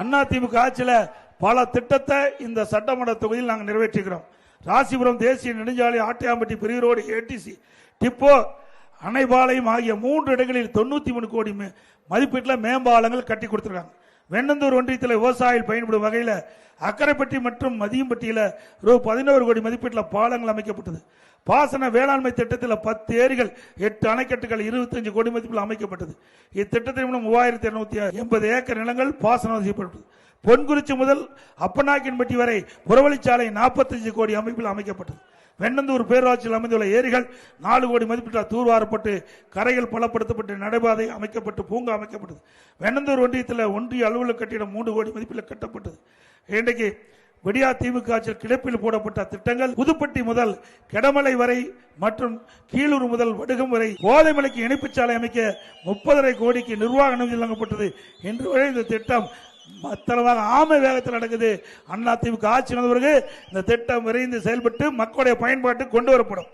அதிமுக ஆட்சியில் பல திட்டத்தை இந்த சட்டமன்ற தொகுதியில் நாங்கள் நிறைவேற்றுகிறோம். ராசிபுரம் தேசிய நெடுஞ்சாலை, ஆட்டியாம்பட்டி பெரிய ரோடு, ஏடிசி, டிப்போ, அணைபாளையம் ஆகிய 3 இடங்களில் 93 கோடி மதிப்பீட்டில் மேம்பாலங்கள் கட்டி கொடுத்திருக்காங்க. வெண்ணந்தூர் ஒன்றியத்தில் விவசாயிகள் பயன்படும் வகையில் அக்கரைப்பட்டி மற்றும் மதியம்பட்டியில் ரூ. 11 கோடி மதிப்பீட்டில் பாலங்கள் அமைக்கப்பட்டது. பாசன வேளாண்மை திட்டத்தில் 10 ஏரிகள், 8 அணைக்கட்டுகள் 25 கோடி மதிப்பில் அமைக்கப்பட்டது. இத்திட்டத்தின் மூலம் 3280 ஏக்கர் நிலங்கள் பாசனம் செய்யப்பட்டது. பொன்குறிச்சி முதல் அப்பநாயக்கன்பட்டி வரை புறவழிச்சாலை 45 கோடி அமைப்பில் அமைக்கப்பட்டது. வெண்ணந்தூர் பேரூராட்சியில் அமைந்துள்ள ஏரிகள் 4 கோடி மதிப்பீட்டால் தூர்வாரப்பட்டு கரைகள் பலப்படுத்தப்பட்டு நடைபாதை அமைக்கப்பட்டு பூங்கா அமைக்கப்பட்டது. வெண்ணந்தூர் ஒன்றியத்தில் ஒன்றிய அலுவலக கட்டிடம் 3 கோடி மதிப்பில் கட்டப்பட்டது. இன்றைக்கு விடியா திமுக ஆட்சியில் கிடப்பில் போடப்பட்ட திட்டங்கள் புதுப்பட்டி முதல் கெடமலை வரை மற்றும் கீழூர் முதல் வடுகம் வரை கோதைமலைக்கு இணைப்புச் சாலை அமைக்க 30.5 கோடிக்கு நிர்வாக அனுமதி வழங்கப்பட்டது. இன்று வரை இந்த திட்டம் மத்தளவாக ஆமை வேகத்தில் நடக்குது. அதிமுக ஆட்சி நடந்த பிறகு இந்த திட்டம் விரைந்து செயல்பட்டு மக்களுடைய பயன்பாட்டுக்கு கொண்டு வரப்படும்.